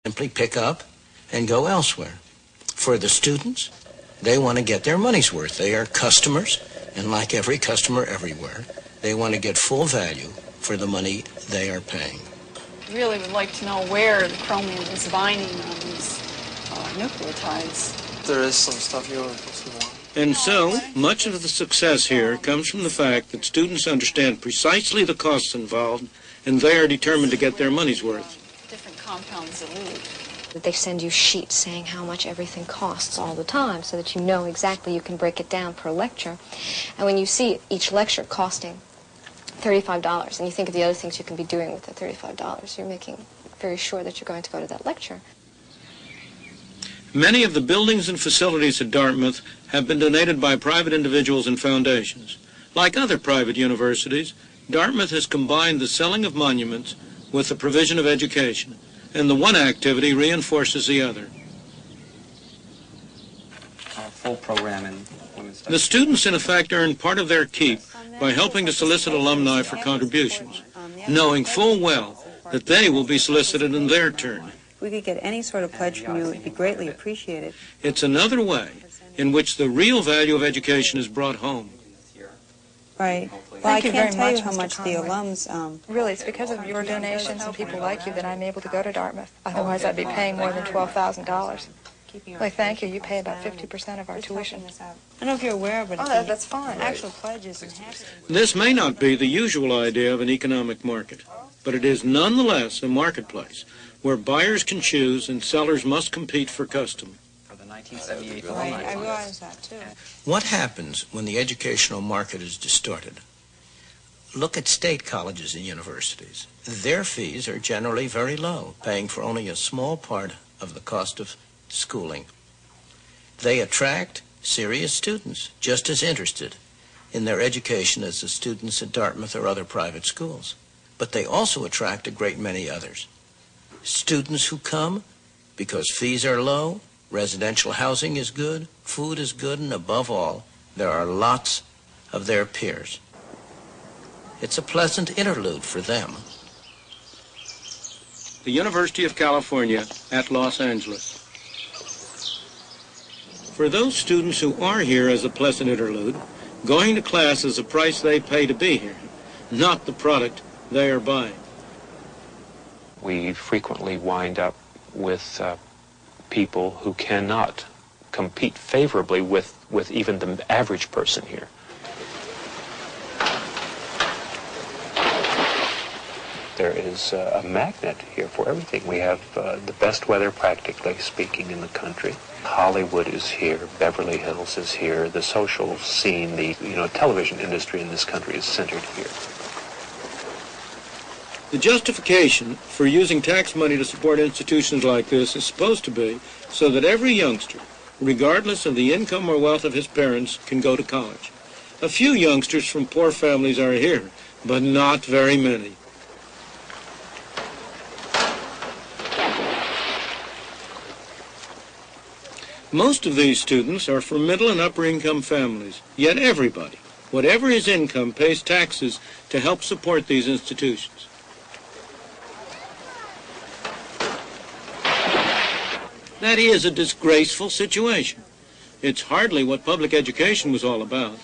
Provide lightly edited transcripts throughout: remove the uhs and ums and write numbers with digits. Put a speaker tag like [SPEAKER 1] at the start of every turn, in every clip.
[SPEAKER 1] simply pick up and go elsewhere. For the students, they want to get their money's worth. They are customers, and like every customer everywhere, they want to get full value for the money they are paying.
[SPEAKER 2] Really would like to know where the chromium is binding on these nucleotides.
[SPEAKER 3] There is some stuff you'll see more.
[SPEAKER 4] And so, much of the success here comes from the fact that students understand precisely the costs involved, and they are determined to get their money's worth.
[SPEAKER 2] Different compounds elute.
[SPEAKER 5] They send you sheets saying how much everything costs all the time so that you know exactly, you can break it down per lecture. And when you see each lecture costing $35 and you think of the other things you can be doing with the $35, you're making very sure that you're going to go to that lecture.
[SPEAKER 4] Many of the buildings and facilities at Dartmouth have been donated by private individuals and foundations. Like other private universities, Dartmouth has combined the selling of monuments with the provision of education, and the one activity reinforces the other.
[SPEAKER 6] Our full program in women's studies.
[SPEAKER 4] The students, in effect, earn part of their keep by helping to solicit alumni for contributions, knowing full well that they will be solicited in their turn.
[SPEAKER 7] If we could get any sort of pledge from you, it would be greatly appreciated.
[SPEAKER 4] It's another way in which the real value of education is brought home.
[SPEAKER 7] Right. Well, I can't tell you how much the alums...
[SPEAKER 8] Really, it's because of your donations and people like you that I'm able to go to Dartmouth. Otherwise, I'd be paying more than $12,000. Well, thank you. You pay about 50% of our tuition.
[SPEAKER 7] I don't know if you're aware of it.
[SPEAKER 8] Oh, that's fine.
[SPEAKER 7] Actual pledges and half.
[SPEAKER 4] This may not be the usual idea of an economic market, but it is nonetheless a marketplace where buyers can choose and sellers must compete for custom.
[SPEAKER 6] For the 1978
[SPEAKER 7] Right, I realize that, too.
[SPEAKER 1] What happens when the educational market is distorted? Look at state colleges and universities. Their fees are generally very low, paying for only a small part of the cost of schooling. They attract serious students, just as interested in their education as the students at Dartmouth or other private schools. But they also attract a great many others. Students who come because fees are low, residential housing is good, food is good, and above all, there are lots of their peers. It's a pleasant interlude for them.
[SPEAKER 4] The University of California at Los Angeles. For those students who are here as a pleasant interlude, going to class is the price they pay to be here, not the product they are buying.
[SPEAKER 9] We frequently wind up with people who cannot compete favorably with even the average person here. There is a magnet here for everything. We have the best weather, practically speaking, in the country. Hollywood is here, Beverly Hills is here, the social scene, the television industry in this country is centered here.
[SPEAKER 4] The justification for using tax money to support institutions like this is supposed to be so that every youngster, regardless of the income or wealth of his parents, can go to college. A few youngsters from poor families are here, but not very many. Most of these students are from middle and upper income families, yet everybody, whatever his income, pays taxes to help support these institutions. That is a disgraceful situation. It's hardly what public education was all about.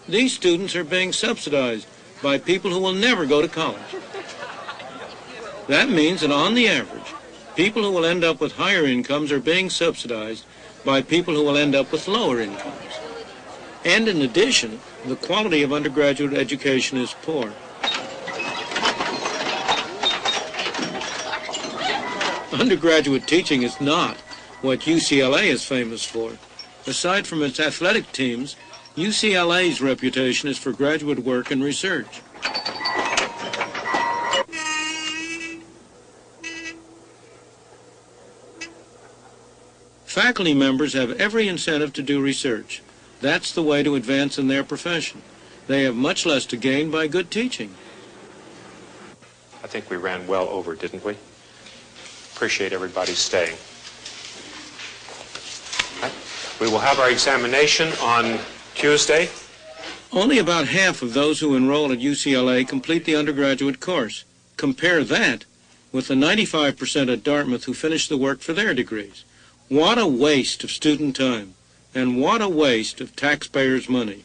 [SPEAKER 4] These students are being subsidized by people who will never go to college. That means that on the average, people who will end up with higher incomes are being subsidized by people who will end up with lower incomes. And in addition, the quality of undergraduate education is poor. Undergraduate teaching is not what UCLA is famous for. Aside from its athletic teams, UCLA's reputation is for graduate work and research. Faculty members have every incentive to do research. That's the way to advance in their profession. They have much less to gain by good teaching.
[SPEAKER 9] I think we ran well over, didn't we? Appreciate everybody staying. We will have our examination on Tuesday.
[SPEAKER 4] Only about half of those who enroll at UCLA complete the undergraduate course. Compare that with the 95% at Dartmouth who finish the work for their degrees. What a waste of student time, and what a waste of taxpayers' money.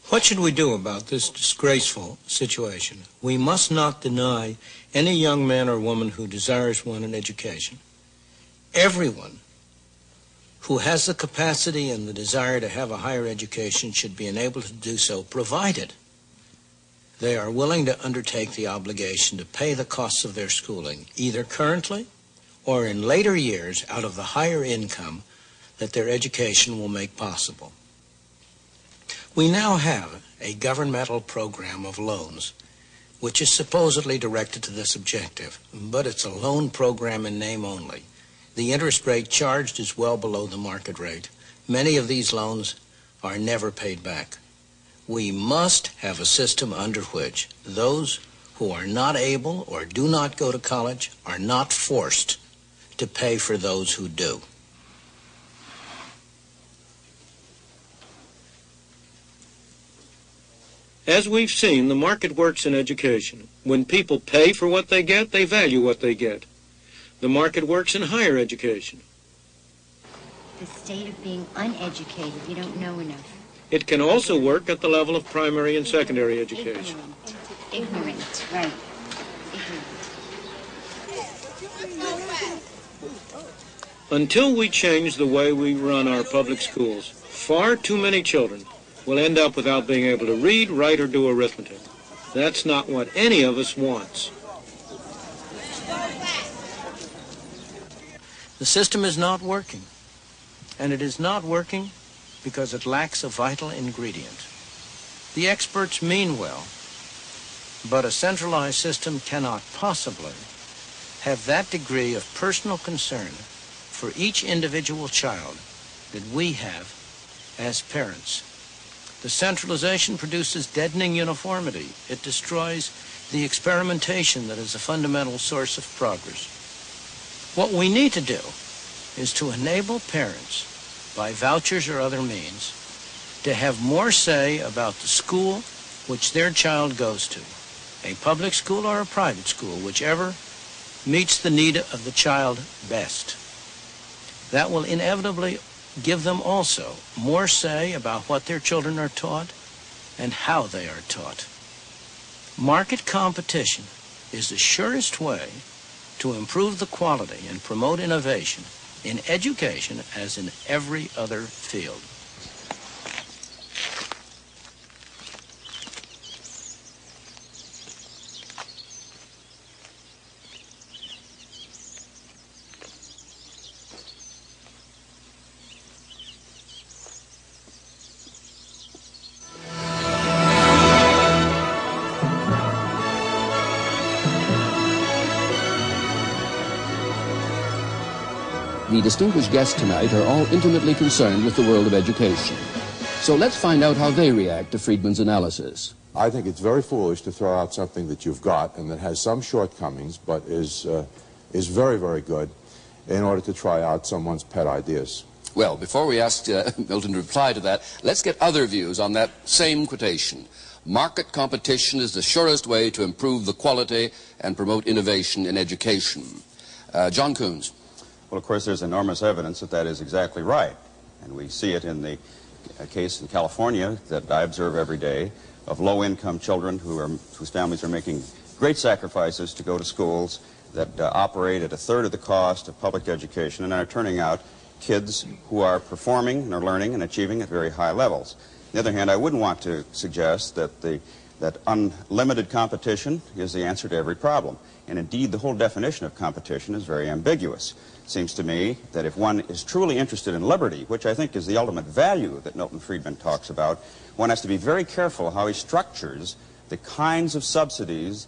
[SPEAKER 4] What should we do about this disgraceful situation? We must not deny any young man or woman who desires one an education. Everyone who has the capacity and the desire to have a higher education should be enabled to do so, provided they are willing to undertake the obligation to pay the costs of their schooling, either currently or in later years out of the higher income that their education will make possible. We now have a governmental program of loans which is supposedly directed to this objective, but it's a loan program in name only. The interest rate charged is well below the market rate. Many of these loans are never paid back. We must have a system under which those who are not able or do not go to college are not forced to pay for those who do. As we've seen, the market works in education. When people pay for what they get, they value what they get. The market works in higher education.
[SPEAKER 10] The state of being uneducated, you don't know enough.
[SPEAKER 4] It can also work at the level of primary and secondary education.
[SPEAKER 10] Ignorant, right.
[SPEAKER 4] Until we change the way we run our public schools, far too many children will end up without being able to read, write, or do arithmetic. That's not what any of us wants. The system is not working, and it is not working because it lacks a vital ingredient. The experts mean well, but a centralized system cannot possibly have that degree of personal concern for each individual child that we have as parents. The centralization produces deadening uniformity. It destroys the experimentation that is a fundamental source of progress. What we need to do is to enable parents, by vouchers or other means, to have more say about the school which their child goes to, a public school or a private school, whichever meets the need of the child best. That will inevitably give them also more say about what their children are taught and how they are taught. Market competition is the surest way to improve the quality and promote innovation in education as in every other field.
[SPEAKER 11] The distinguished guests tonight are all intimately concerned with the world of education. So let's find out how they react to Friedman's analysis.
[SPEAKER 12] I think it's very foolish to throw out something that you've got and that has some shortcomings but is very, very good in order to try out someone's pet ideas.
[SPEAKER 11] Well, before we ask Milton to reply to that, let's get other views on that same quotation. Market competition is the surest way to improve the quality and promote innovation in education. John Coons.
[SPEAKER 13] Well, of course, there's enormous evidence that that is exactly right. And we see it in the case in California that I observe every day of low-income children whose families are making great sacrifices to go to schools that operate at a third of the cost of public education and are turning out kids who are performing and are learning and achieving at very high levels. On the other hand, I wouldn't want to suggest that that unlimited competition is the answer to every problem. And indeed, the whole definition of competition is very ambiguous. It seems to me that if one is truly interested in liberty, which I think is the ultimate value that Milton Friedman talks about, one has to be very careful how he structures the kinds of subsidies